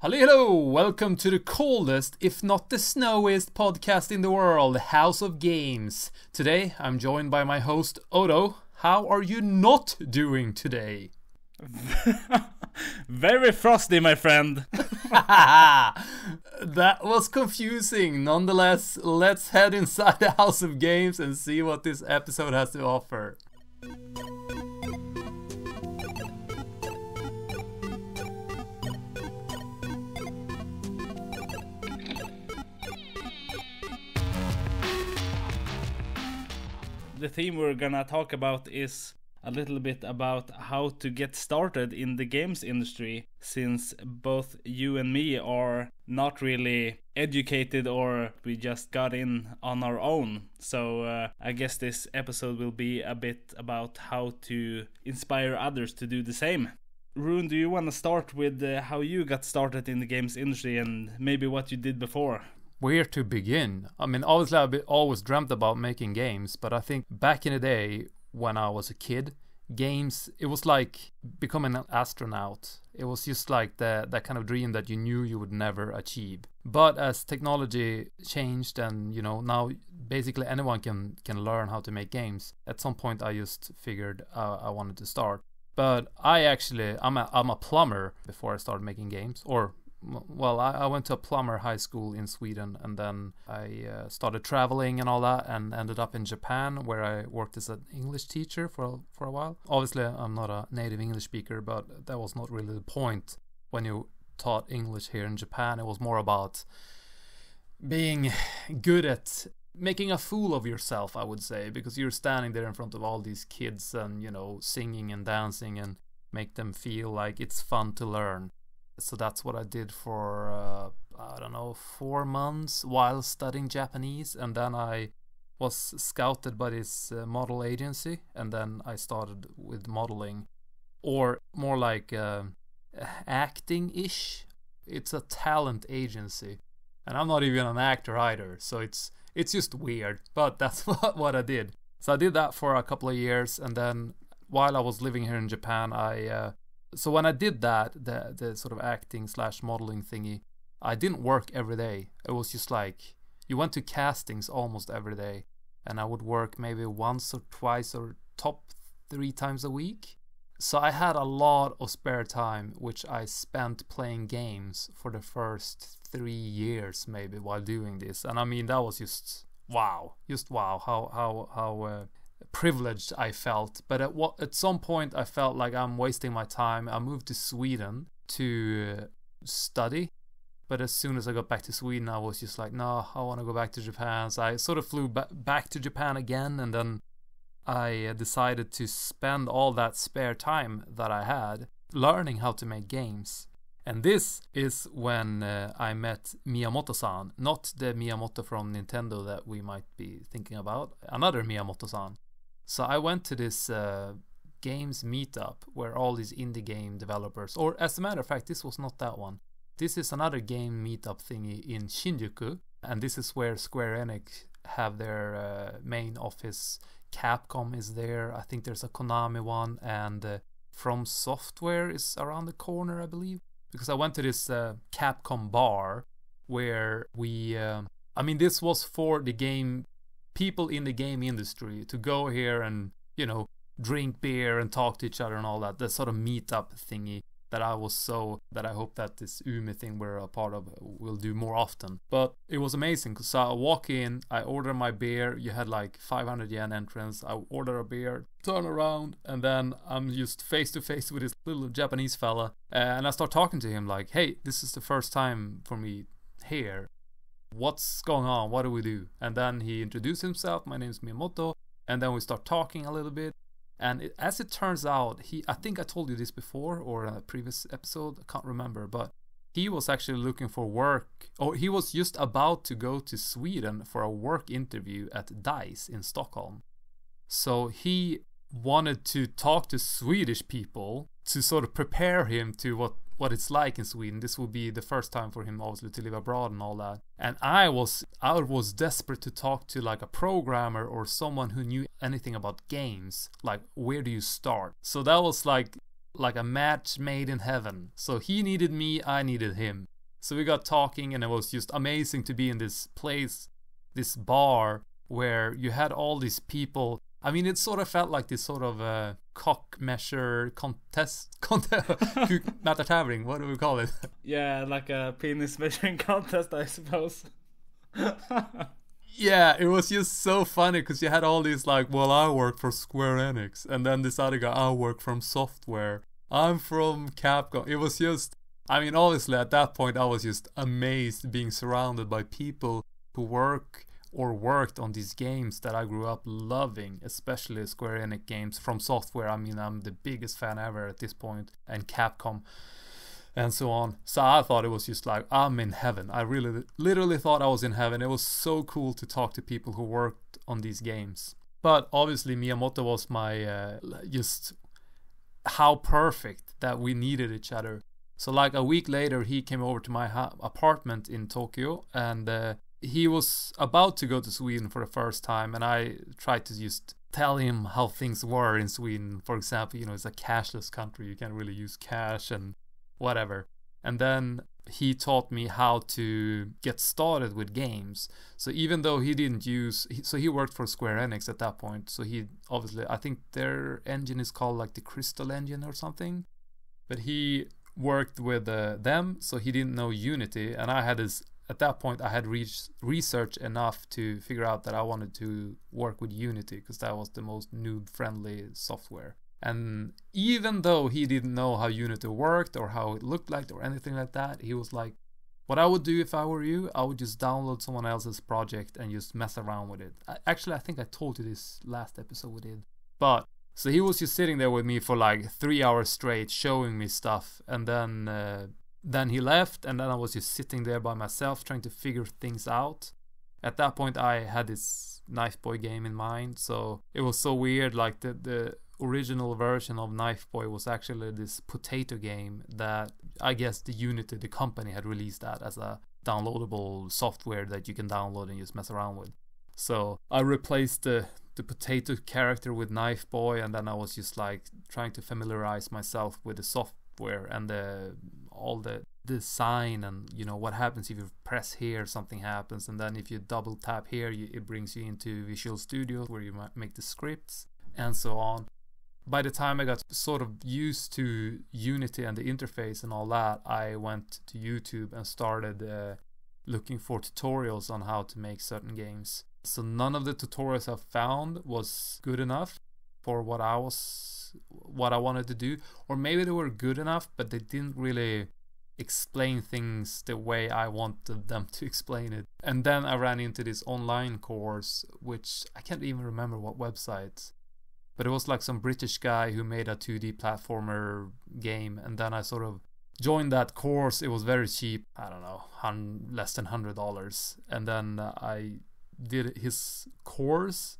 Hello, welcome to the coldest, if not the snowiest podcast in the world, House of Games. Today, I'm joined by my host, Odo. How are you not doing today? Very frosty, my friend. That was confusing. Nonetheless, let's head inside the House of Games and see what this episode has to offer. The theme we're gonna talk about is a little bit about how to get started in the games industry, since both you and me are not really educated, or we just got in on our own. So I guess this episode will be a bit about how to inspire others to do the same. Rune, do you want to start with how you got started in the games industry and maybe what you did before? Where to begin? I mean, obviously I've always dreamt about making games, but I think back in the day when I was a kid, games, it was like becoming an astronaut. It was just like that kind of dream that you knew you would never achieve. But as technology changed and, now basically anyone can learn how to make games, at some point I just figured I wanted to start. But I'm a plumber before I started making games, I went to a plumber high school in Sweden, and then I started traveling and all that, and ended up in Japan, where I worked as an English teacher for a while. Obviously, I'm not a native English speaker, but that was not really the point when you taught English here in Japan. It was more about being good at making a fool of yourself, I would say, because you're standing there in front of all these kids and, singing and dancing and make them feel like it's fun to learn. So that's what I did for, 4 months while studying Japanese. And then I was scouted by this model agency. And then I started with modeling, or more like acting-ish. It's a talent agency. And I'm not even an actor either. So it's just weird. But that's what I did. So I did that for a couple of years. And then while I was living here in Japan, So when I did that, the sort of acting/modeling thingy, I didn't work every day. It was just like, you went to castings almost every day, and I would work maybe once or twice or top 3 times a week. So I had a lot of spare time, which I spent playing games for the first 3 years maybe while doing this. And I mean, that was just wow, how privileged I felt. But at some point I felt like I'm wasting my time. I moved to Sweden to study, but as soon as I got back to Sweden, I was just like, no, I want to go back to Japan. So I sort of flew back to Japan again, and then I decided to spend all that spare time that I had learning how to make games. And this is when I met Miyamoto-san, not the Miyamoto from Nintendo that we might be thinking about, another Miyamoto-san. So I went to this games meetup where all these indie game developers, or as a matter of fact, this was not that one. This is another game meetup thingy in Shinjuku, and this is where Square Enix have their main office. Capcom is there. I think there's a Konami one, and From Software is around the corner, I believe. Because I went to this Capcom bar where this was for the game people in the game industry to go here and, drink beer and talk to each other and all that. The sort of meetup thingy that I hope that this Umi thing we're a part of will do more often. But it was amazing, because I walk in, I order my beer, you had like 500 yen entrance, I order a beer, turn around, and then I'm just face to face with this little Japanese fella, and I start talking to him like, hey, this is the first time for me here. What's going on? What do we do? And then he introduced himself. My name is Miyamoto. And then we start talking a little bit. And as it turns out, I think I told you this before or in a previous episode. I can't remember. But he was actually looking for work. Or he was just about to go to Sweden for a work interview at DICE in Stockholm. So he wanted to talk to Swedish people to sort of prepare him to what it's like in Sweden. This will be the first time for him, obviously, to live abroad and all that. And I was desperate to talk to like a programmer or someone who knew anything about games. Like, where do you start? So that was like a match made in heaven. So he needed me, I needed him. So we got talking, and it was just amazing to be in this place, this bar, where you had all these people. I mean, it sort of felt like this sort of cock measure contest, mätartävling, what do we call it? Yeah, like a penis measuring contest, I suppose. Yeah, it was just so funny because you had all these like, well, I work for Square Enix, and then this other guy, I work from software. I'm from Capcom. It was just, I mean, obviously at that point I was just amazed being surrounded by people who work or worked on these games that I grew up loving, especially Square Enix games from software. I mean, I'm the biggest fan ever at this point, and Capcom and so on. So I thought it was just like, I'm in heaven. I really literally thought I was in heaven. It was so cool to talk to people who worked on these games. But obviously Miyamoto was my just how perfect that we needed each other. So like a week later he came over to my apartment in Tokyo, and he was about to go to Sweden for the first time, and I tried to just tell him how things were in Sweden. For example, you know, it's a cashless country. You can't really use cash and whatever. And then he taught me how to get started with games. So even though he didn't use, so he worked for Square Enix at that point. So he obviously, I think their engine is called like the Crystal Engine or something. But he worked with them, so he didn't know Unity. And I had this, at that point I had researched enough to figure out that I wanted to work with Unity because that was the most noob friendly software. And even though he didn't know how Unity worked or how it looked like or anything like that, he was like, what I would do if I were you, I would just download someone else's project and just mess around with it. Actually, I think I told you this last episode we did. But, so he was just sitting there with me for like 3 hours straight showing me stuff. And then he left, and then I was just sitting there by myself trying to figure things out. At that point, I had this Knife Boy game in mind, so it was so weird. Like the original version of Knife Boy was actually this potato game that I guess the Unity, the company, had released that as a downloadable software that you can download and just mess around with. So I replaced the potato character with Knife Boy, and then I was just like trying to familiarize myself with the software and all the design, and you know what happens if you press here, something happens, and then if you double tap here, it brings you into Visual Studio where you might make the scripts and so on. By the time I got sort of used to Unity and the interface and all that, I went to YouTube and started looking for tutorials on how to make certain games. So none of the tutorials I found was good enough for what I wanted to do, or maybe they were good enough, but they didn't really explain things the way I wanted them to explain it. And then I ran into this online course, which I can't even remember what website, but it was like some British guy who made a 2D platformer game, and then I sort of joined that course. It was very cheap, I don't know, less than $100, and then I did his course,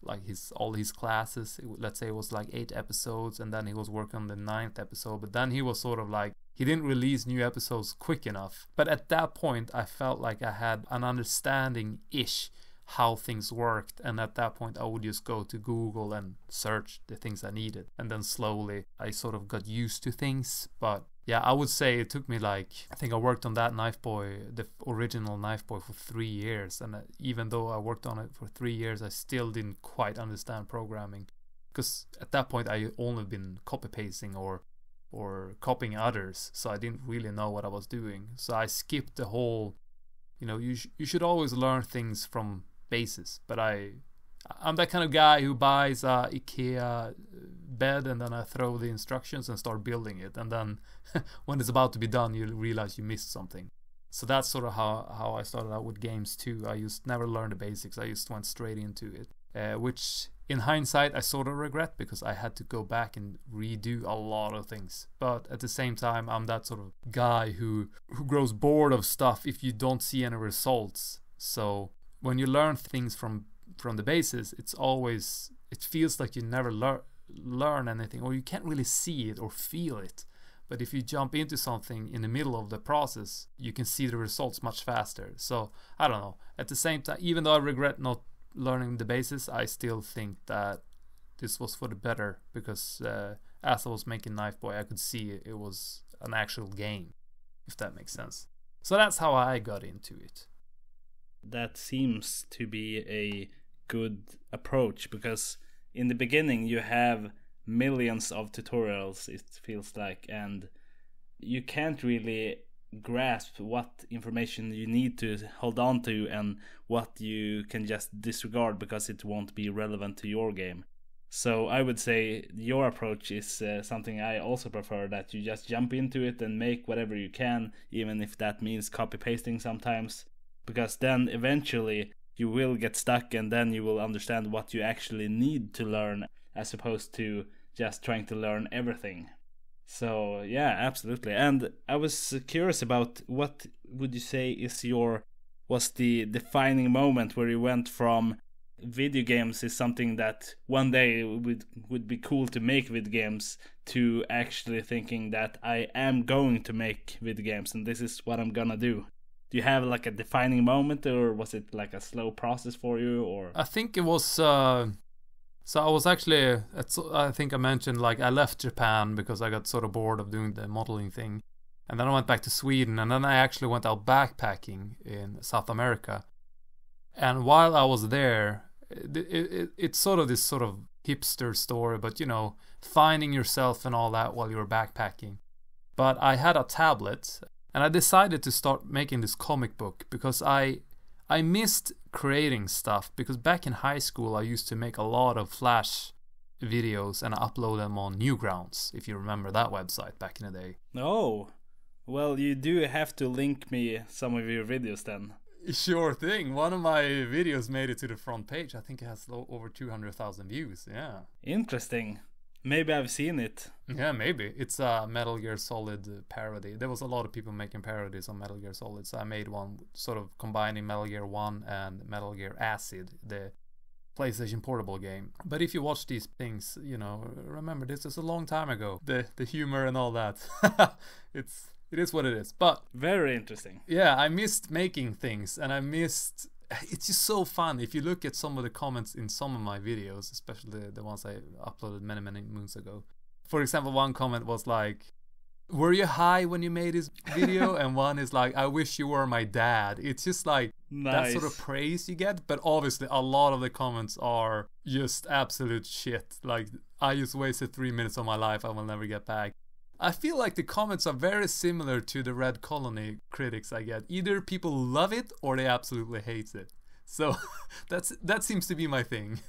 like all his classes. Let's say it was like 8 episodes, and then he was working on the 9th episode, but then he was sort of like, he didn't release new episodes quick enough. But at that point I felt like I had an understanding-ish how things worked, and at that point I would just go to Google and search the things I needed, and then slowly I sort of got used to things. But yeah, I would say it took me like, I think I worked on that Knife Boy, the original Knife Boy, for 3 years, and even though I worked on it for 3 years, I still didn't quite understand programming, because at that point I only been copy pasting or copying others, so I didn't really know what I was doing. So I skipped the whole, you know, you should always learn things from basis, but I'm that kind of guy who buys a IKEA bed and then I throw the instructions and start building it, and then when it's about to be done you realize you missed something. So that's sort of how I started out with games too. I just never learned the basics, I just went straight into it, which in hindsight I sort of regret, because I had to go back and redo a lot of things. But at the same time, I'm that sort of guy who grows bored of stuff if you don't see any results. So when you learn things from the basis, it feels like you never learn anything, or you can't really see it or feel it. But if you jump into something in the middle of the process, you can see the results much faster. So I don't know, at the same time, even though I regret not learning the basis, I still think that this was for the better, because as I was making Knife Boy, I could see it was an actual game, if that makes sense. So that's how I got into it. That seems to be a good approach, because in the beginning you have millions of tutorials, it feels like, and you can't really grasp what information you need to hold on to and what you can just disregard because it won't be relevant to your game. So I would say your approach is something I also prefer, that you just jump into it and make whatever you can, even if that means copy pasting sometimes, because then eventually you will get stuck and then you will understand what you actually need to learn, as opposed to just trying to learn everything. So yeah, absolutely. And I was curious about, what would you say was the defining moment where you went from video games is something that one day would be cool to make video games, to actually thinking that I am going to make video games and this is what I'm gonna do? Do you have like a defining moment, or was it like a slow process for you? Or I think it was so I was actually, I think I mentioned, like, I left Japan because I got sort of bored of doing the modeling thing, and then I went back to Sweden, and then I actually went out backpacking in South America. And while I was there, it's sort of this sort of hipster story, but you know, finding yourself and all that while you were backpacking. But I had a tablet, and I decided to start making this comic book because I missed creating stuff, because back in high school I used to make a lot of Flash videos and upload them on Newgrounds, if you remember that website back in the day. Oh, well, you do have to link me some of your videos then. Sure thing. One of my videos made it to the front page. I think it has over 200,000 views. Yeah. Interesting. Maybe I've seen it. Yeah, maybe. It's a Metal Gear Solid parody. There was a lot of people making parodies on Metal Gear Solid, so I made one sort of combining Metal Gear 1 and Metal Gear Acid, the PlayStation Portable game. But if you watch these things, you know, remember, this is a long time ago. The humor and all that. It is what it is. But very interesting. Yeah, I missed making things, and it's just so fun. If you look at some of the comments in some of my videos, especially the ones I uploaded many moons ago. For example, one comment was like, "Were you high when you made this video?" And one is like, "I wish you were my dad." It's just like nice. That sort of praise you get. But obviously a lot of the comments are just absolute shit. Like, "I just wasted 3 minutes of my life I will never get back." I feel like the comments are very similar to the Red Colony critics I get. Either people love it or they absolutely hate it. So that seems to be my thing.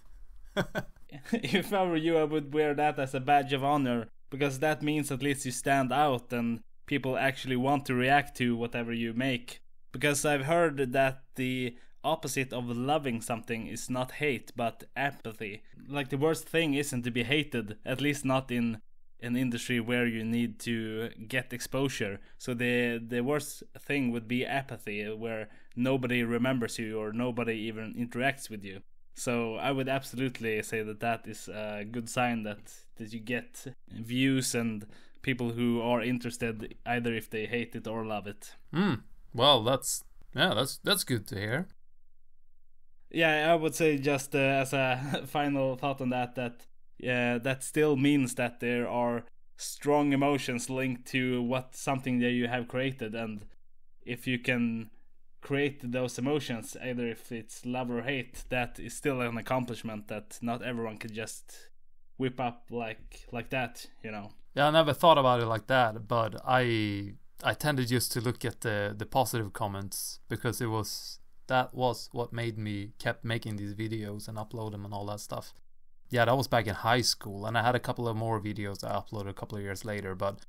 If I were you, I would wear that as a badge of honor, because that means at least you stand out and people actually want to react to whatever you make. Because I've heard that the opposite of loving something is not hate, but apathy. Like, the worst thing isn't to be hated, at least not in an industry where you need to get exposure. So the worst thing would be apathy, where nobody remembers you or nobody even interacts with you. So I would absolutely say that is a good sign that you get views and people who are interested, either if they hate it or love it. Well, that's good to hear. Yeah, I would say, just as a final thought on that that still means that there are strong emotions linked to something that you have created, and if you can create those emotions, either if it's love or hate, that is still an accomplishment that not everyone can just whip up like that, you know. Yeah, I never thought about it like that, but I tended just to look at the positive comments, because that was what made me kept making these videos and upload them and all that stuff. Yeah, that was back in high school, and I had a couple of more videos I uploaded a couple of years later. But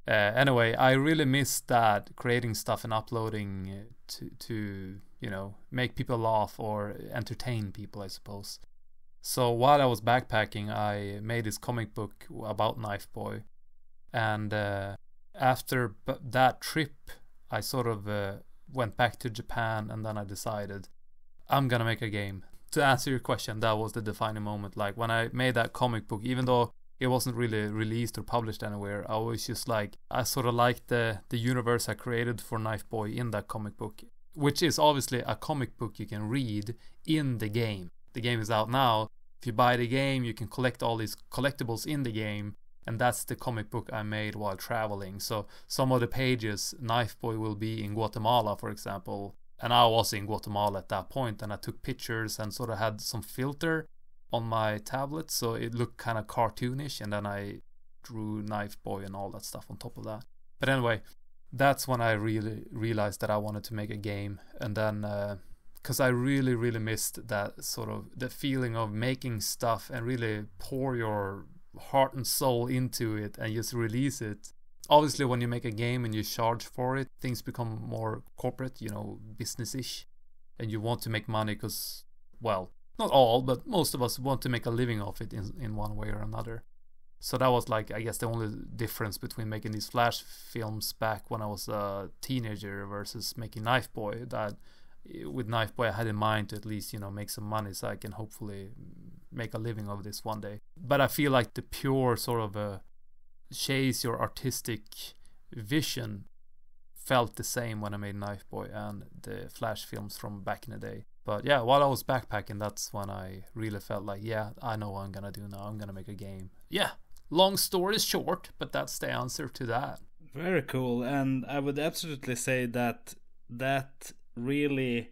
anyway, I really missed that, creating stuff and uploading to you know, make people laugh or entertain people, I suppose. So while I was backpacking, I made this comic book about Knife Boy, and after that trip, I sort of went back to Japan, and then I decided I'm gonna make a game. To answer your question, that was the defining moment. Like, when I made that comic book, even though it wasn't really released or published anywhere, I was just like, I sort of liked the universe I created for Knife Boy in that comic book, which is obviously a comic book you can read in the game. The game is out now. If you buy the game, you can collect all these collectibles in the game, And that's the comic book I made while traveling. So some of the pages, Knife Boy will be in Guatemala, for example. And I was in Guatemala at that point, and I took pictures and sort of had some filter on my tablet, so it looked kind of cartoonish, and then I drew Knife Boy and all that stuff on top of that. But anyway, that's when I really realized that I wanted to make a game. And then because I really missed that sort of the feeling of making stuff and really pour your heart and soul into it and just release it. Obviously, when you make a game and you charge for it, things become more corporate, business-ish, and you want to make money because, well, not all, but most of us want to make a living off it in one way or another. So that was like, I guess, the only difference between making these Flash films back when I was a teenager versus making Knife Boy. That with Knife Boy I had in mind to at least, make some money so I can hopefully make a living of this one day. But I feel like the pure sort of chase your artistic vision felt the same when I made Knife Boy and the Flash films from back in the day. But yeah, while I was backpacking, that's when I really felt like, yeah, I know what I'm gonna do now. I'm gonna make a game. Yeah, long story short, but that's the answer to that. Very cool. And I would absolutely say that really,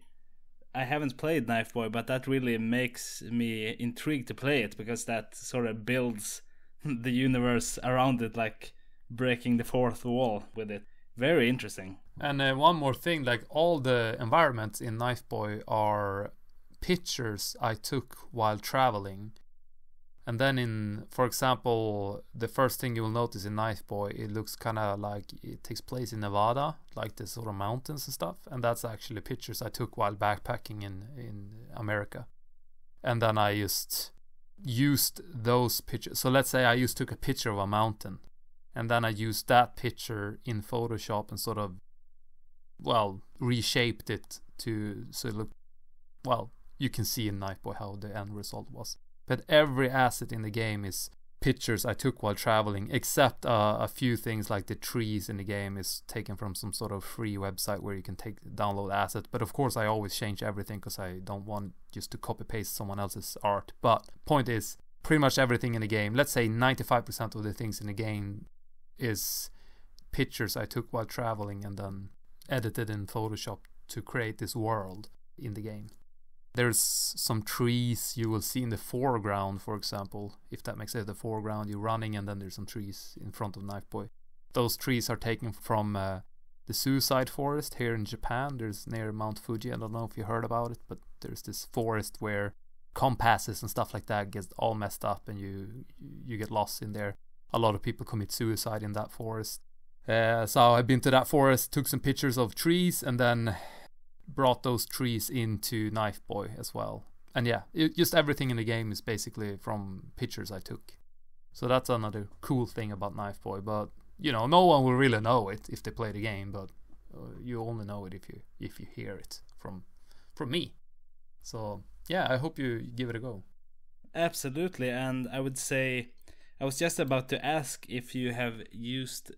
I haven't played Knife Boy, but that really makes me intrigued to play it, because that sort of builds the universe around it, like breaking the fourth wall with it. Very interesting. And one more thing, like all the environments in Knife Boy are pictures I took while traveling. And then for example, the first thing you will notice in Knife Boy, it looks kind of like it takes place in Nevada, like the sort of mountains and stuff. And that's actually pictures I took while backpacking in America. And then I just used those pictures. So let's say I took a picture of a mountain, and then I used that picture in Photoshop and sort of, reshaped it so it looked, you can see in Knife Boy how the end result was. But every asset in the game is pictures I took while traveling, except a few things like the trees in the game is taken from some sort of free website where you can download assets. But of course I always change everything because I don't want just to copy paste someone else's art. But point is, pretty much everything in the game, let's say 95% of the things in the game is pictures I took while traveling and then edited in Photoshop to create this world in the game. There's some trees you will see in the foreground, for example, if that makes sense. The foreground, you're running, and then there's some trees in front of Knife Boy. Those trees are taken from the Suicide Forest here in Japan. There's near Mount Fuji. I don't know if you heard about it, but there's this forest where compasses and stuff like that gets all messed up, and you get lost in there. A lot of people commit suicide in that forest. So I've been to that forest, took some pictures of trees, and then brought those trees into Knife Boy as well. And yeah, just everything in the game is basically from pictures I took. So that's another cool thing about Knife Boy. But no one will really know it if they play the game, but you only know it if you hear it from me. So yeah, I hope you give it a go. Absolutely. And I would say, I was just about to ask if you have used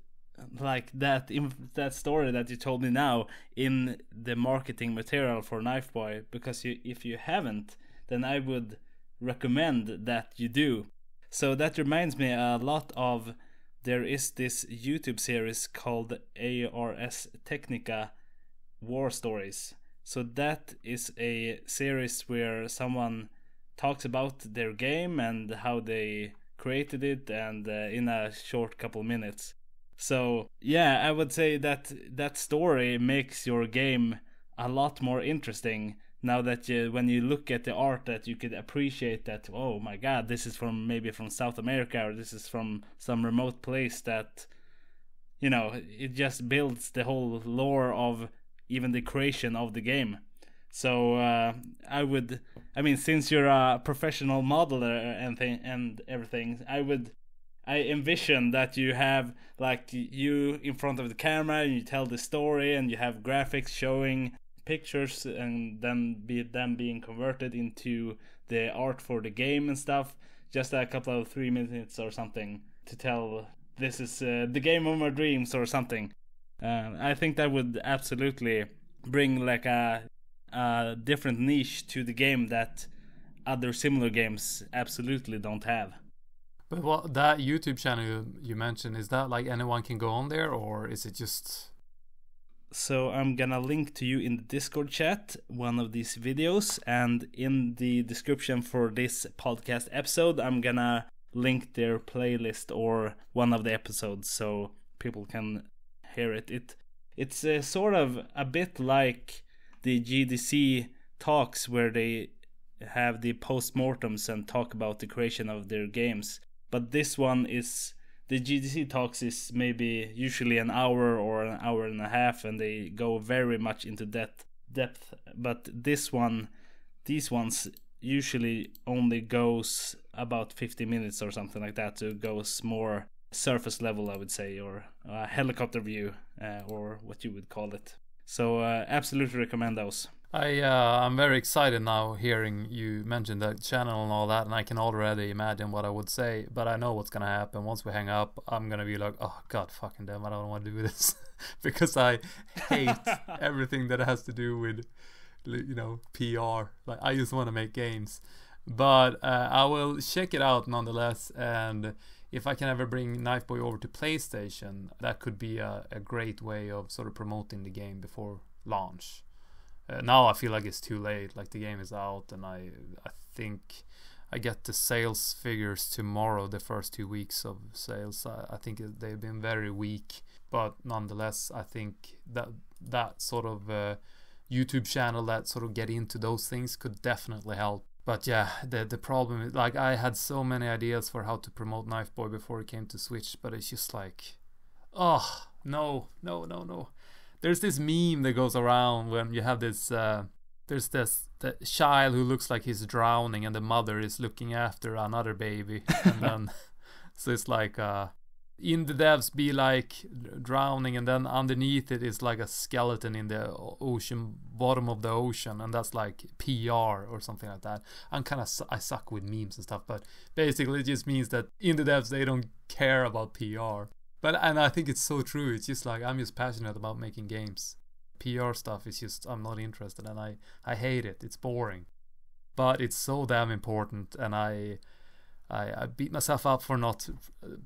like that story that you told me now in the marketing material for Knife Boy, because if you haven't, then I would recommend that you do. So that reminds me a lot of, there is this YouTube series called Ars Technica War Stories. So that is a series where someone talks about their game and how they created it, and in a short couple minutes. So yeah, I would say that story makes your game a lot more interesting now that when you look at the art, that you could appreciate that, oh my god, this is maybe from South America, or this is from some remote place, that it just builds the whole lore of even the creation of the game. So since you're a professional modeler and everything, I envision that you have like you in front of the camera and you tell the story, and you have graphics showing pictures, and then them being converted into the art for the game and stuff. Just a couple of 3 minutes or something to tell this is the game of my dreams or something. I think that would absolutely bring like a different niche to the game that other similar games absolutely don't have. But what that YouTube channel you mentioned, is that like anyone can go on there, or is it just? So I'm gonna link to you in the Discord chat one of these videos, and in the description for this podcast episode, I'm gonna link their playlist or one of the episodes so people can hear it. It's sort of a bit like the GDC talks where they have the postmortems and talk about the creation of their games. But this one is, the GDC talks is maybe usually an hour or an hour and a half, and they go very much into depth. But these ones usually only goes about 50 minutes or something like that. So it goes more surface level, I would say, or a helicopter view, or what you would call it. So absolutely recommend those. I'm very excited now hearing you mention that channel and all that, and I can already imagine what I would say, but I know what's gonna happen. Once we hang up, I'm gonna be like, oh god fucking damn, I don't want to do this. Because I hate everything that has to do with, you know, PR. Like, I just want to make games. But I will check it out nonetheless, and if I can ever bring Knifeboy over to PlayStation, that could be a great way of sort of promoting the game before launch. Now I feel like it's too late. Like, the game is out, and I think I get the sales figures tomorrow. The first 2 weeks of sales, I think they've been very weak. But nonetheless, I think that sort of YouTube channel that sort of get into those things could definitely help. But yeah, the problem is, like, I had so many ideas for how to promote Knifeboy before it came to Switch, but it's just like, oh no. There's this meme that goes around when you have this there's the child who looks like he's drowning, and the mother is looking after another baby. And then so it's like in the devs be like drowning, and then underneath it is like a skeleton in the ocean, bottom of the ocean, and that's like PR or something like that. I suck with memes and stuff, but basically it just means that in the devs they don't care about PR. And I think it's so true. It's just like, I'm just passionate about making games. PR stuff is just, I'm not interested, and I hate it. It's boring. But it's so damn important, and I beat myself up for not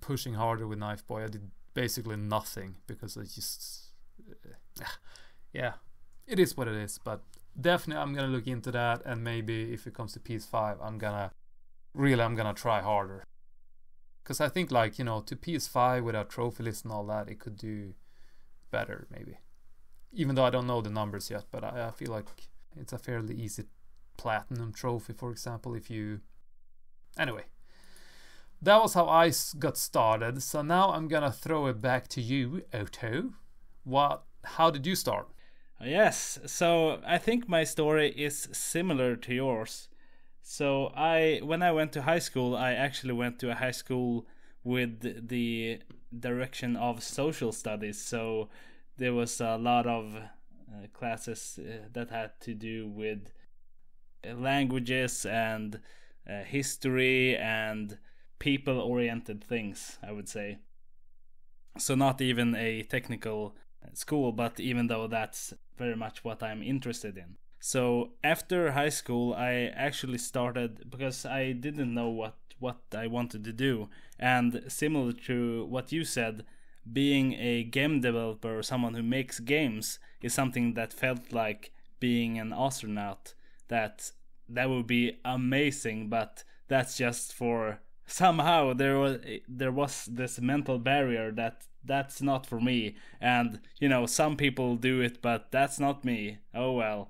pushing harder with Knifeboy. I did basically nothing because I just, yeah, it is what it is. But definitely I'm gonna look into that, and maybe if it comes to PS5, I'm gonna try harder. Because I think, like, you know, to PS5 without trophy list and all that, it could do better, maybe. Even though I don't know the numbers yet, but I feel like it's a fairly easy platinum trophy, for example, if you... Anyway, that was how I got started. So now I'm gonna throw it back to you, Otto. How did you start? Yes, so I think my story is similar to yours. So when I went to high school, I actually went to a high school with the direction of social studies. So there was a lot of classes that had to do with languages and history and people-oriented things, I would say. So not even a technical school, but even though that's very much what I'm interested in. So after high school, I actually started, because I didn't know what I wanted to do. And similar to what you said, being a game developer or someone who makes games is something that felt like being an astronaut. That would be amazing, but that's just for... Somehow there was this mental barrier that's not for me. And, you know, some people do it, but that's not me. Oh well.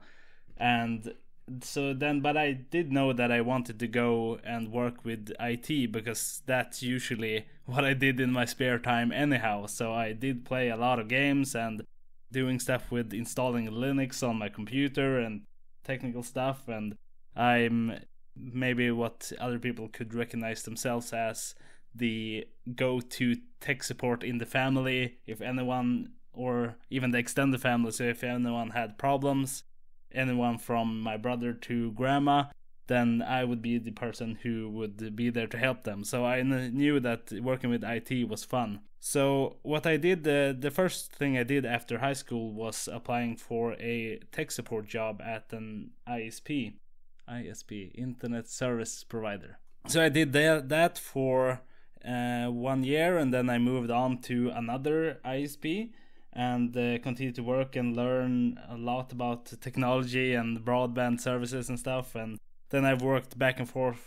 And so then, but I did know that I wanted to go and work with IT, because that's usually what I did in my spare time anyhow. So I did play a lot of games and doing stuff with installing Linux on my computer and technical stuff. And I'm maybe what other people could recognize themselves as the go-to tech support in the family, if anyone, or even the extended family. So if anyone had problems, anyone from my brother to grandma, then I would be the person who would be there to help them. So I knew that working with IT was fun. So what I did, the first thing I did after high school was applying for a tech support job at an ISP, Internet Service Provider. So I did that for 1 year, and then I moved on to another ISP and continued to work and learn a lot about technology and broadband services and stuff. And then I've worked back and forth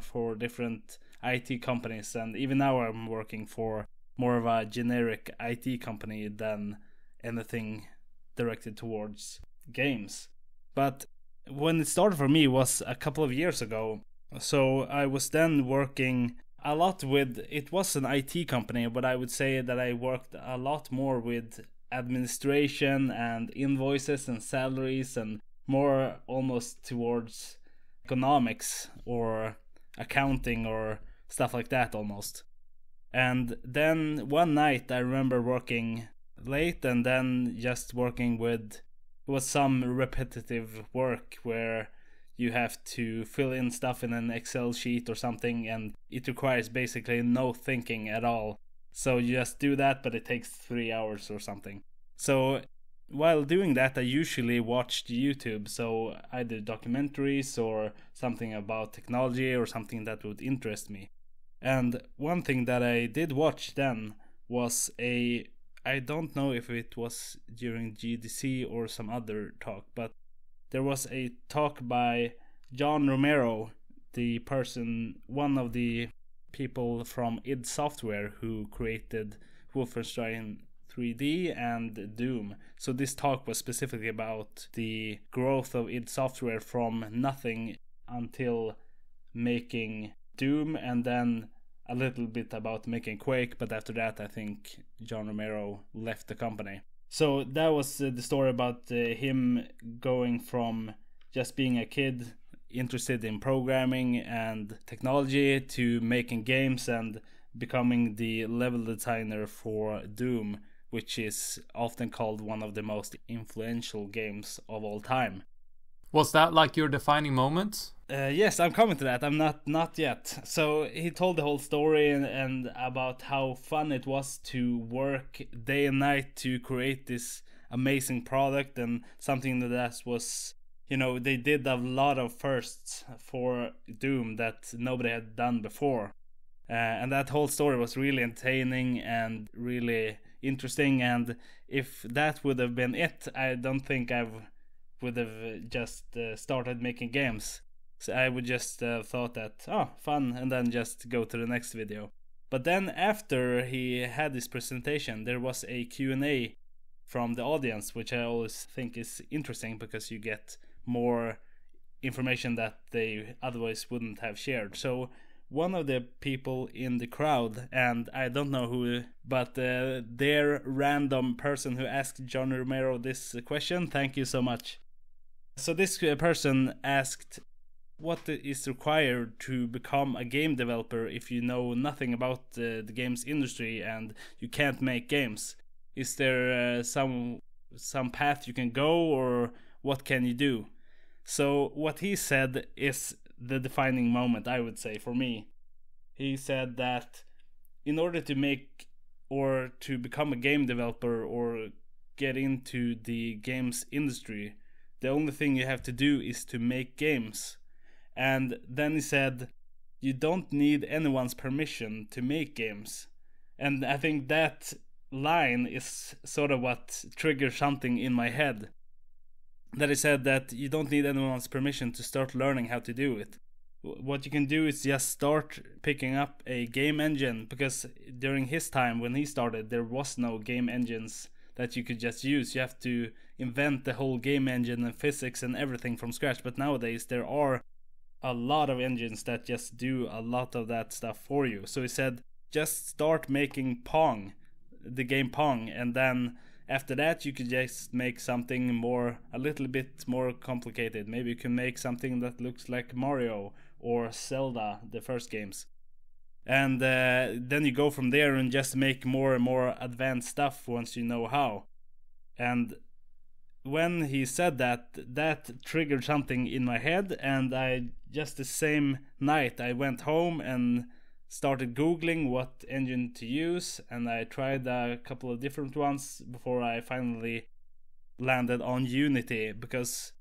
for different IT companies, and even now I'm working for more of a generic IT company than anything directed towards games. But when it started for me was a couple of years ago. So I was then working a lot with, it was an IT company, but I would say that I worked a lot more with administration and invoices and salaries, and more almost towards economics or accounting or stuff like that almost. And then one night I remember working late and then just working with, it was some repetitive work where you have to fill in stuff in an Excel sheet or something, and it requires basically no thinking at all. So you just do that, but it takes 3 hours or something. So while doing that, I usually watched YouTube, so either documentaries or something about technology or something that would interest me. And one thing that I did watch then was I don't know if it was during GDC or some other talk, but there was a talk by John Romero, the person, one of the people from id Software who created Wolfenstein 3D and Doom. So this talk was specifically about the growth of id Software from nothing until making Doom, and then a little bit about making Quake, but after that I think John Romero left the company. So that was the story about him going from just being a kid interested in programming and technology to making games and becoming the level designer for Doom, which is often called one of the most influential games of all time. Was that like your defining moment? Yes, I'm coming to that. I'm not yet. So he told the whole story and about how fun it was to work day and night to create this amazing product, and something that was, you know, they did a lot of firsts for Doom that nobody had done before. And that whole story was really entertaining and really interesting. And if that would have been it, I don't think I would have just started making games. So I would just thought that, oh, fun, and then just go to the next video. But then after he had this presentation, there was a Q&A from the audience, which I always think is interesting because you get more information that they otherwise wouldn't have shared. So one of the people in the crowd, and I don't know who, but their random person who asked John Romero this question, thank you so much. So this person asked, what is required to become a game developer if you know nothing about the games industry and you can't make games? Is there some path you can go, or what can you do? So what he said is the defining moment, I would say, for me. He said that in order to make or to become a game developer or get into the games industry, the only thing you have to do is to make games. And then he said, you don't need anyone's permission to make games. And I think that line is sort of what triggers something in my head. That he said that you don't need anyone's permission to start learning how to do it. What you can do is just start picking up a game engine, because during his time when he started, there was no game engines that you could just use. You have to invent the whole game engine and physics and everything from scratch. But nowadays there are a lot of engines that just do a lot of that stuff for you. So he said, just start making Pong, the game Pong, and then after that you could just make something a little bit more complicated. Maybe you can make something that looks like Mario or Zelda, the first games. And then you go from there and just make more and more advanced stuff once you know how. And when he said that, that triggered something in my head, and I just the same night I went home and started googling what engine to use, and I tried a couple of different ones before I finally landed on Unity, because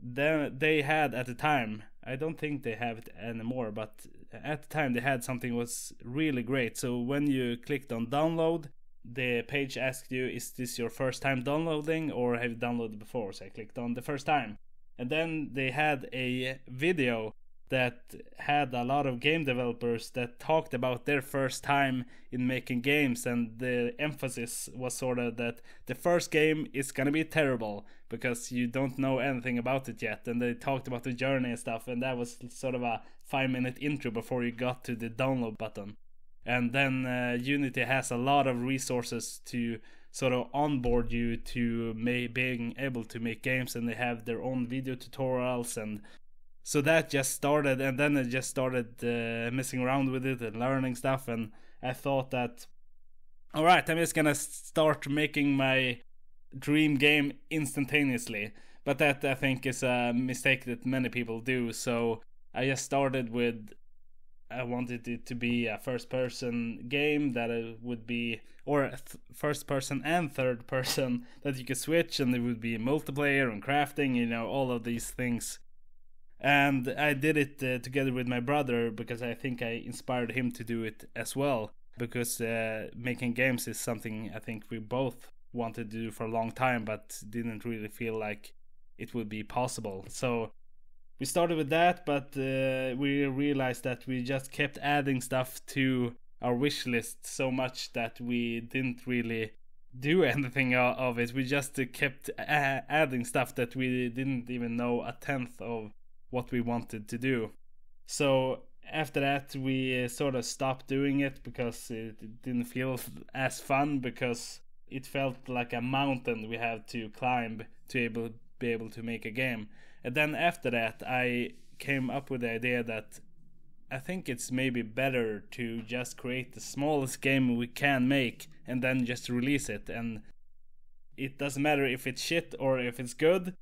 they had at the time I don't think they have it anymore, but at the time they had something was really great. So when you clicked on download, the page asked you, is this your first time downloading or have you downloaded before? So I clicked on the first time. And then they had a video that had a lot of game developers that talked about their first time in making games, and the emphasis was sort of that the first game is gonna be terrible because you don't know anything about it yet, and they talked about the journey and stuff, and that was sort of a 5-minute intro before you got to the download button. And then Unity has a lot of resources to sort of onboard you to being able to make games, and they have their own video tutorials, and so that just started, and then I just started messing around with it and learning stuff, and I thought that, alright, I'm just gonna start making my dream game instantaneously. But that, I think, is a mistake that many people do. So I just started with, I wanted it to be a first-person game that it would be, or first-person and third-person that you could switch, and it would be multiplayer and crafting, you know, all of these things. And I did it together with my brother because I think I inspired him to do it as well. Because making games is something I think we both wanted to do for a long time, but didn't really feel like it would be possible. So we started with that, but we realized that we just kept adding stuff to our wish list so much that we didn't really do anything of it. We just kept adding stuff that we didn't even know a tenth of what we wanted to do. So after that we sort of stopped doing it because it didn't feel as fun, because it felt like a mountain we had to climb to be able to make a game. And then after that I came up with the idea that I think it's maybe better to just create the smallest game we can make and then just release it, and it doesn't matter if it's shit or if it's good,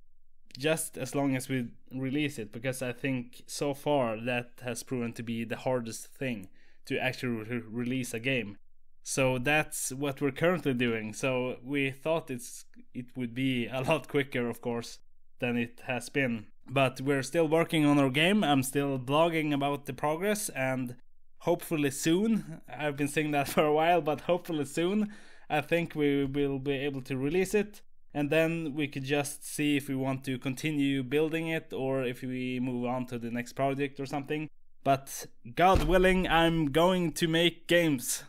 just as long as we release it, because I think so far that has proven to be the hardest thing, to actually release a game. So that's what we're currently doing. So we thought it would be a lot quicker, of course, than it has been. But we're still working on our game. I'm still blogging about the progress, and hopefully soon, I've been saying that for a while, but hopefully soon, I think we will be able to release it. And then we could just see if we want to continue building it or if we move on to the next project or something. But God willing, I'm going to make games.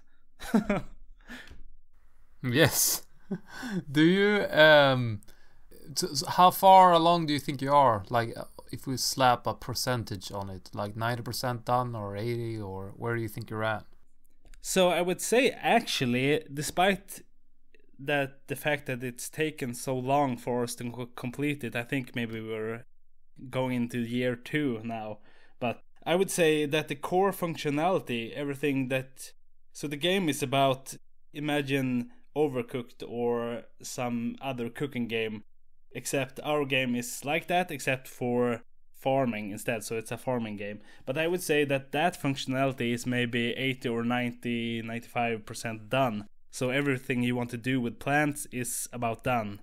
Yes. Do you how far along do you think you are? Like, if we slap a percentage on it, like 90% done or 80, or where do you think you're at? So I would say, actually, despite that the fact that it's taken so long for us to complete it, I think maybe we're going into year 2 now. But I would say that the core functionality, everything that... So the game is about, imagine Overcooked or some other cooking game, except our game is like that, except for farming instead, so it's a farming game. But I would say that functionality is maybe 80 or 90, 95% done. So everything you want to do with plants is about done.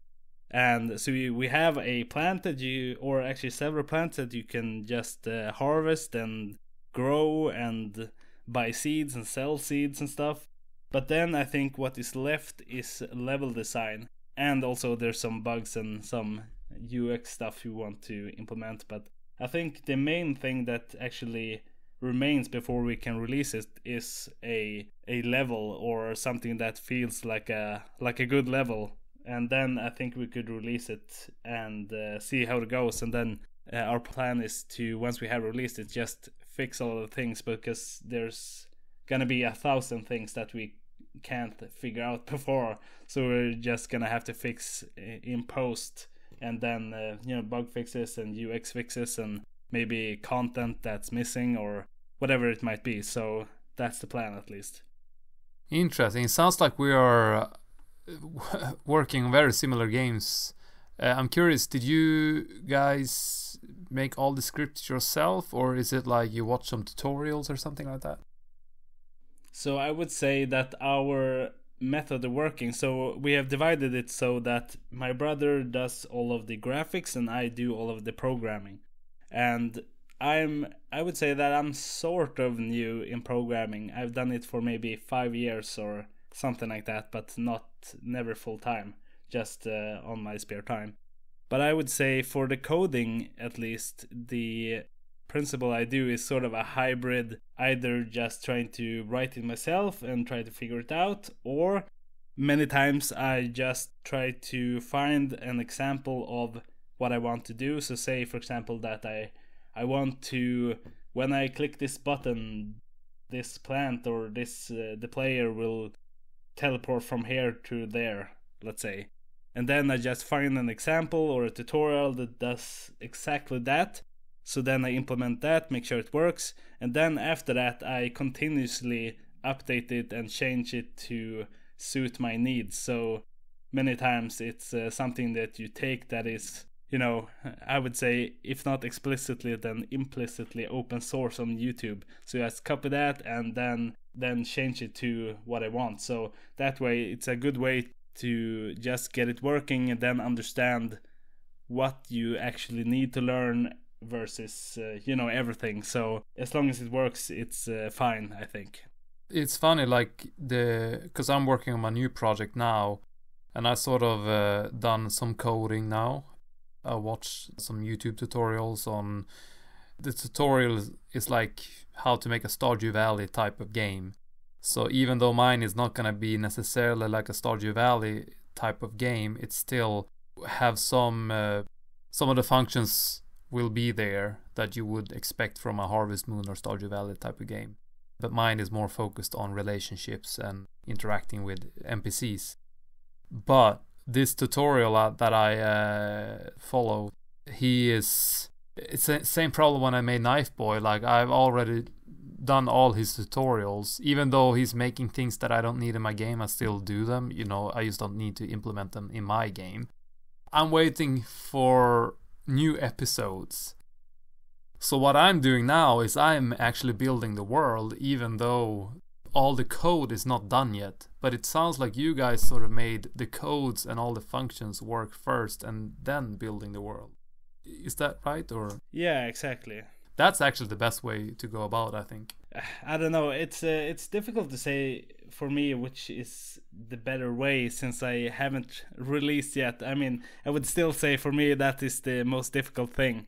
And so we have a plant that or actually several plants that you can just harvest and grow and buy seeds and sell seeds and stuff. But then I think what is left is level design. And also there's some bugs and some UX stuff you want to implement. But I think the main thing that actually remains before we can release it is a level or something that feels like a good level, and then I think we could release it and see how it goes. And then our plan is to, once we have released it, just fix all the things, because there's gonna be 1,000 things that we can't figure out before, so we're just gonna have to fix in post, and then bug fixes and UX fixes and maybe content that's missing or whatever it might be. So that's the plan, at least. Interesting. It sounds like we are working on very similar games. I'm curious, did you guys make all the scripts yourself, or is it like you watch some tutorials or something like that? So I would say that our method of working, so we have divided it so that my brother does all of the graphics and I do all of the programming. And I would say that I'm sort of new in programming. I've done it for maybe 5 years or something like that, but never full time, just on my spare time. But I would say for the coding, at least, the principle I do is sort of a hybrid, either just trying to write it myself and try to figure it out, or many times I just try to find an example of what I want to do. So say, for example, that I want to, when I click this button, this plant or this the player will teleport from here to there, let's say. And then I just find an example or a tutorial that does exactly that. So then I implement that, make sure it works, and then after that I continuously update it and change it to suit my needs. So many times it's something that you take that is, you know, I would say, if not explicitly, then implicitly open source on YouTube. So you just copy that and then change it to what I want. So that way it's a good way to just get it working and then understand what you actually need to learn versus everything. So as long as it works, it's fine, I think. It's funny, like, because I'm working on my new project now, and I sort of done some coding now. I watched some YouTube tutorials on, the tutorial is like how to make a Stardew Valley type of game. So even though mine is not gonna be necessarily like a Stardew Valley type of game, it still have some of the functions will be there that you would expect from a Harvest Moon or Stardew Valley type of game. But mine is more focused on relationships and interacting with NPCs. But this tutorial that I follow, it's the same problem when I made Knife Boy. Like, I've already done all his tutorials. Even though he's making things that I don't need in my game, I still do them. I just don't need to implement them in my game. I'm waiting for new episodes. So what I'm doing now is I'm actually building the world, even though all the code is not done yet. But it sounds like you guys sort of made the codes and all the functions work first and then building the world. Is that right? Or yeah, exactly. That's actually the best way to go about, I think. I don't know. It's difficult to say for me which is the better way, since I haven't released yet. I mean, I would still say for me that is the most difficult thing.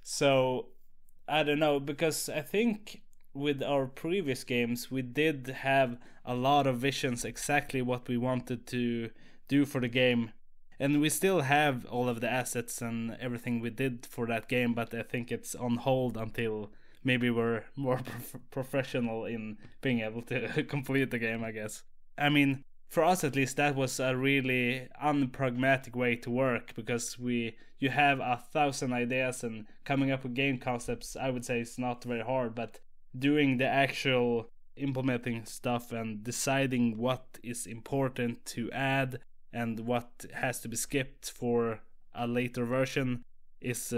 So I don't know, because I think with our previous games we did have a lot of visions, exactly what we wanted to do for the game. And we still have all of the assets and everything we did for that game, but I think it's on hold until maybe we're more professional in being able to complete the game, I guess. I mean, for us at least, that was a really unpragmatic way to work, because you have 1,000 ideas, and coming up with game concepts, I would say, is not very hard, but doing the actual implementing stuff and deciding what is important to add and what has to be skipped for a later version is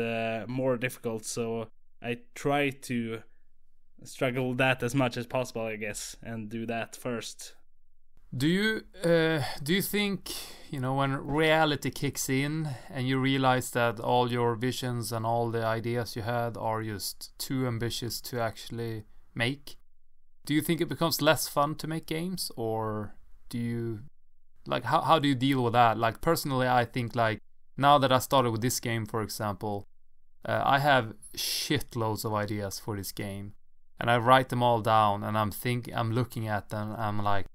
more difficult. So I try to struggle that as much as possible, I guess, and do that first. Do you think, when reality kicks in and you realize that all your visions and all the ideas you had are just too ambitious to actually make, do you think it becomes less fun to make games? Or do you, like, how do you deal with that? Like, personally, I think, like, now that I started with this game, for example, I have shitloads of ideas for this game, and I write them all down, and I'm looking at them, I'm like,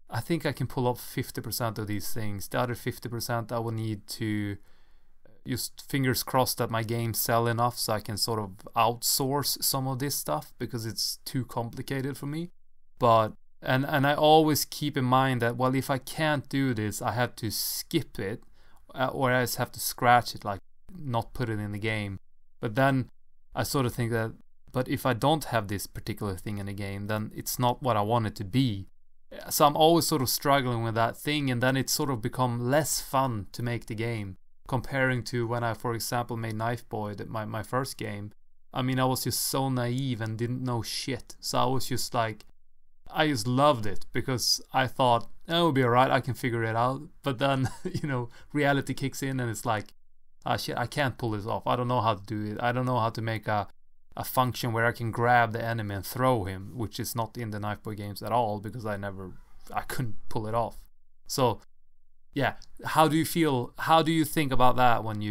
I think I can pull up 50% of these things. The other 50% I will need to just fingers crossed that my games sell enough so I can sort of outsource some of this stuff, because it's too complicated for me. But and I always keep in mind that, well, if I can't do this, I have to skip it, or I just have to scratch it, like not put it in the game. But then I sort of think that, but if I don't have this particular thing in the game, then it's not what I want it to be. So I'm always sort of struggling with that thing, and then it's sort of become less fun to make the game, comparing to when I, for example, made Knife Boy, my first game. I mean, I was just so naive and didn't know shit. So I was just like, I just loved it, because I thought, it'll be alright, I can figure it out. But then, reality kicks in, and it's like, shit, I can't pull this off. I don't know how to do it. I don't know how to make a a function where I can grab the enemy and throw him, which is not in the Knifeboy games at all because I couldn't pull it off. So yeah, how do you think about that when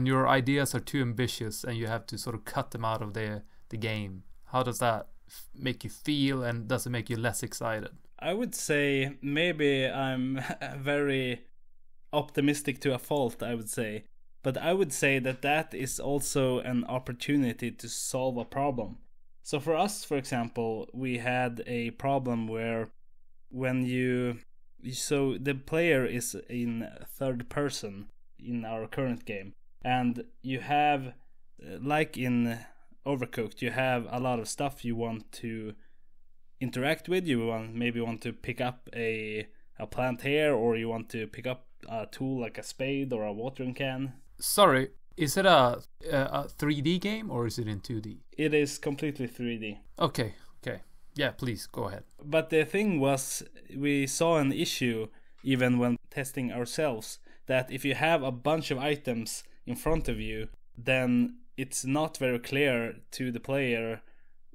your ideas are too ambitious and you have to sort of cut them out of the game? How does that make you feel, and does it make you less excited? I would say maybe I'm very optimistic to a fault, I would say. But I would say that is also an opportunity to solve a problem. So for us, for example, we had a problem where so the player is in third person in our current game, and you have, like in Overcooked, you have a lot of stuff you want to interact with. You maybe want to pick up a plant here, or you want to pick up a tool like a spade or a watering can. Sorry, is it a 3D game or is it in 2D? It is completely 3D. Okay. Yeah, please, go ahead. But the thing was, we saw an issue even when testing ourselves, that if you have a bunch of items in front of you, then it's not very clear to the player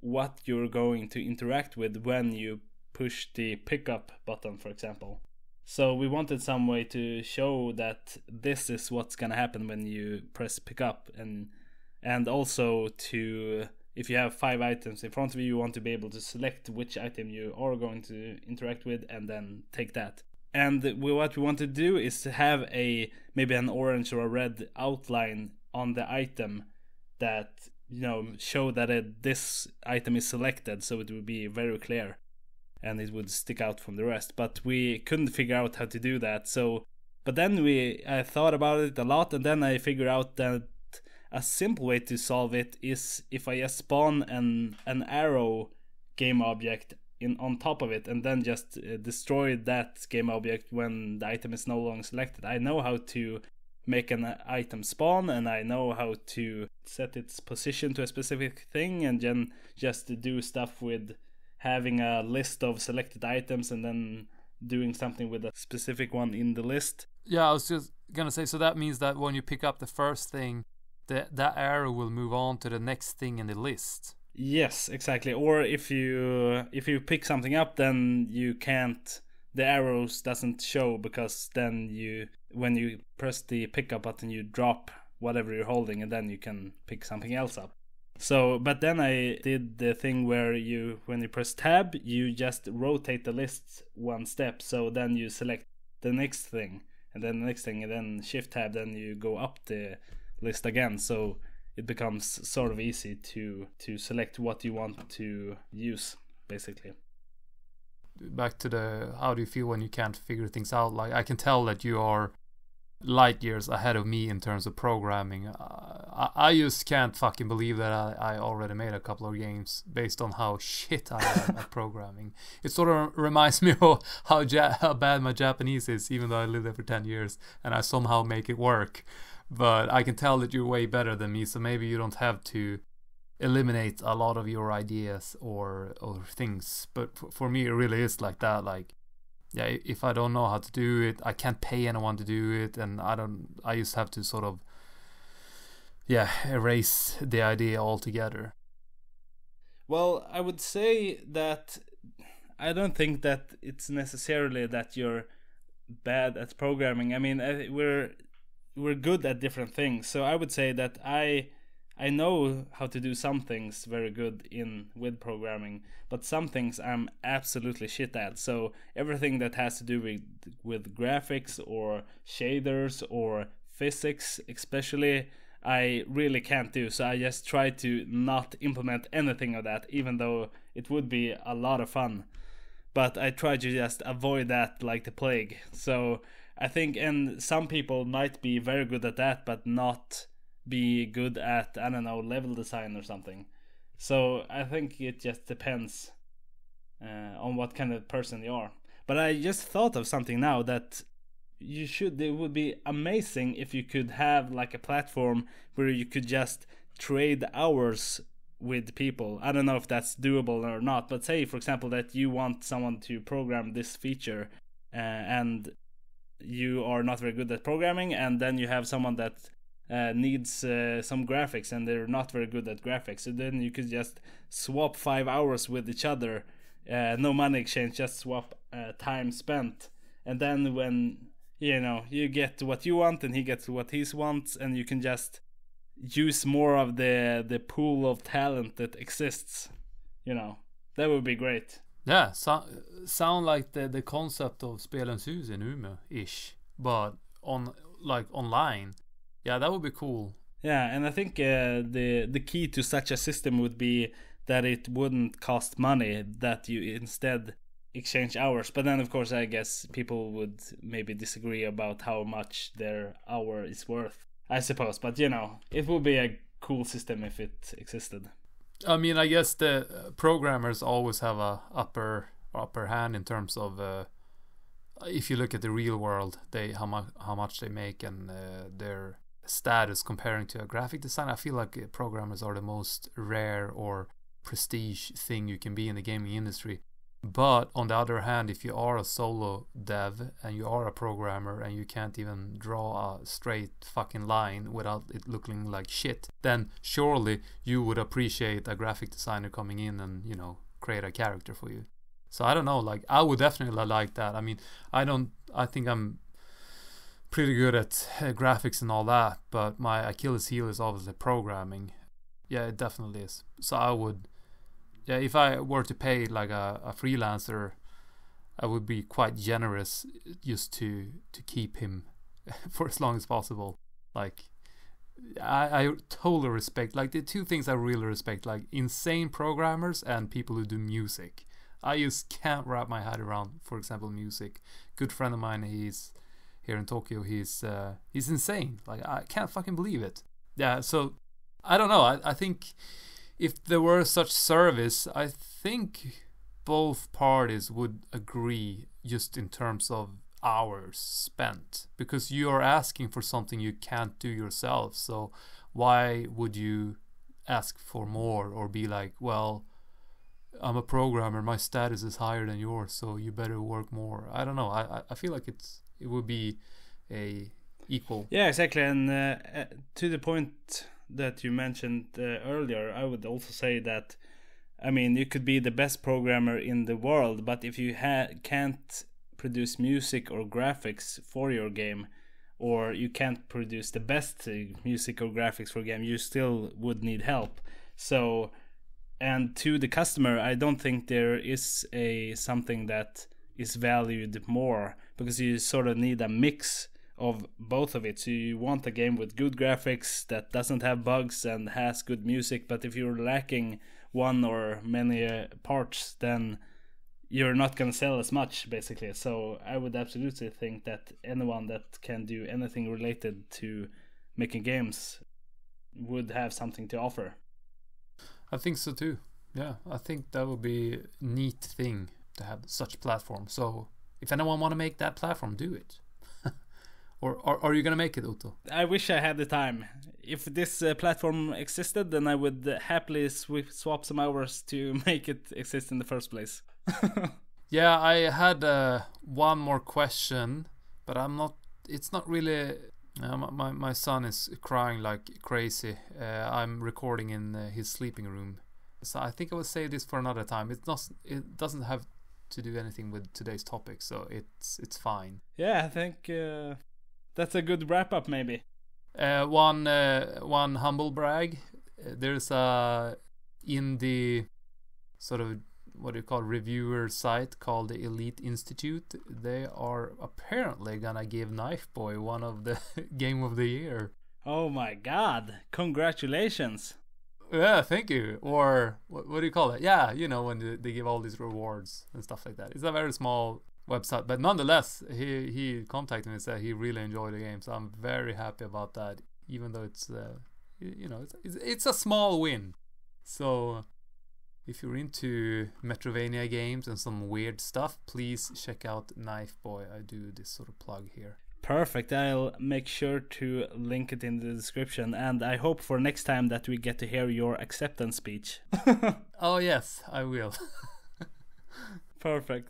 what you're going to interact with when you push the pickup button, for example. So we wanted some way to show that this is what's gonna happen when you press pick up, and also to, if you have 5 items in front of you, you want to be able to select which item you are going to interact with and then take that. And what we want to do is to have maybe an orange or a red outline on the item that, show that this item is selected, so it would be very clear and it would stick out from the rest. But we couldn't figure out how to do that. But then I thought about it a lot, and then I figured out that a simple way to solve it is if I just spawn an arrow game object on top of it, and then just destroy that game object when the item is no longer selected. I know how to make an item spawn, and I know how to set its position to a specific thing, and then just do stuff with having a list of selected items and then doing something with a specific one in the list. Yeah, I was just gonna say, so that means that when you pick up the first thing, that arrow will move on to the next thing in the list. Yes, exactly. Or if you pick something up, then you can't, the arrows doesn't show, because then when you press the pickup button, you drop whatever you're holding, and then you can pick something else up. So, but then I did the thing where when you press tab, you just rotate the list one step. So then you select the next thing, and then the next thing, and then shift tab, then you go up the list again. So it becomes sort of easy to select what you want to use, basically. Back to how do you feel when you can't figure things out? Like, I can tell that you are light years ahead of me in terms of programming. I just can't fucking believe that I already made a couple of games based on how shit I am at programming. It sort of reminds me of how bad my Japanese is, even though I lived there for 10 years and I somehow make it work. But I can tell that you're way better than me, so maybe you don't have to eliminate a lot of your ideas or things. But for me, it really is like that. Like, yeah, if I don't know how to do it, I can't pay anyone to do it, and I just have to sort of, erase the idea altogether. Well, I would say that I don't think that it's necessarily that you're bad at programming. I mean, we're good at different things. So I would say that I know how to do some things very good with programming, but some things I'm absolutely shit at. So everything that has to do with graphics or shaders or physics especially, I really can't do. So I just try to not implement anything of that, even though it would be a lot of fun. But I try to just avoid that like the plague. So I think, and some people might be very good at that, but not be good at, I don't know, level design or something. So I think it just depends on what kind of person you are. But I just thought of something now that it would be amazing if you could have like a platform where you could just trade hours with people. I don't know if that's doable or not, but say, for example, that you want someone to program this feature and you are not very good at programming, and then you have someone that needs some graphics and they're not very good at graphics. So then you could just swap 5 hours with each other. No money exchange, just swap time spent. And then when, you get what you want and he gets what he wants, and you can just use more of the pool of talent that exists. That would be great. Yeah, sound like the concept of Spelens hus in Umeå-ish, but online. Yeah, that would be cool. Yeah, and I think the key to such a system would be that it wouldn't cost money, that you instead exchange hours. But then, of course, I guess people would maybe disagree about how much their hour is worth, I suppose. But, it would be a cool system if it existed. I mean, I guess the programmers always have a upper hand in terms of if you look at the real world, how much they make and their status comparing to a graphic designer. I feel like programmers are the most rare or prestige thing you can be in the gaming industry. But on the other hand, if you are a solo dev and you are a programmer and you can't even draw a straight fucking line without it looking like shit, then surely you would appreciate a graphic designer coming in and, create a character for you. So I don't know, like I would definitely like that. I mean, I think I'm pretty good at graphics and all that, but my Achilles heel is obviously programming. Yeah, it definitely is. So I would, if I were to pay like a freelancer, I would be quite generous just to keep him for as long as possible. Like I totally respect, like the two things I really respect, like insane programmers and people who do music. I just can't wrap my head around, for example, music. Good friend of mine, he's here in Tokyo, he's insane. Like I can't fucking believe it. Yeah, so I don't know. I think if there were such service, I think both parties would agree just in terms of hours spent, because you are asking for something you can't do yourself. So why would you ask for more or be like, well, I'm a programmer, my status is higher than yours, so you better work more. I don't know. I feel like it would be a equal. Yeah, exactly. And to the point that you mentioned earlier, I would also say that, I mean, you could be the best programmer in the world, but if you can't produce music or graphics for your game, or you can't produce the best music or graphics for a game, you still would need help. So, and to the customer, I don't think there is something that is valued more, because you sort of need a mix of both of it. So you want a game with good graphics that doesn't have bugs and has good music, but if you're lacking one or many parts, then you're not going to sell as much, basically. So I would absolutely think that anyone that can do anything related to making games would have something to offer. I think so too. Yeah, I think that would be a neat thing to have such platform. So if anyone want to make that platform, do it. Or are you going to make it, Otto? I wish I had the time. If this platform existed, then I would happily swap some hours to make it exist in the first place. Yeah, I had one more question, but it's not really. My son is crying like crazy. I'm recording in his sleeping room, so I think I will save this for another time. It doesn't have to do anything with today's topic, so it's fine. Yeah, I think that's a good wrap up, maybe. One humble brag. There's a indie sort of, what do you call, reviewer site called the Elite Institute. They are apparently gonna give Knife Boy one of the Game of the Year. Oh my god, congratulations. Yeah, thank you. Or what do you call it? Yeah, when they give all these rewards and stuff like that. It's a very small website, but nonetheless, he contacted me and said he really enjoyed the game, so I'm very happy about that, even though it's it's a small win. So if you're into Metrovania games and some weird stuff, please check out Knife Boy. I do this sort of plug here. Perfect. I'll make sure to link it in the description, and I hope for next time that we get to hear your acceptance speech. Oh yes, I will. Perfect.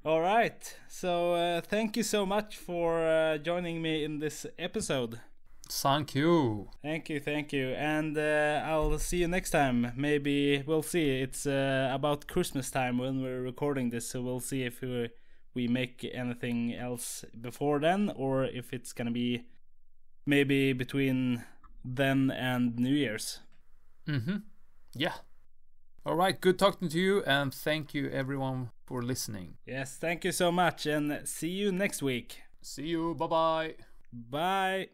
All right. So thank you so much for joining me in this episode. Thank you. Thank you. And I'll see you next time. Maybe we'll see. It's about Christmas time when we're recording this, so we'll see if we make anything else before then, or if it's gonna be maybe between then and New Year's. Yeah. Alright, good talking to you, and thank you everyone for listening. Yes, thank you so much, and see you next week. See you, bye-bye. Bye.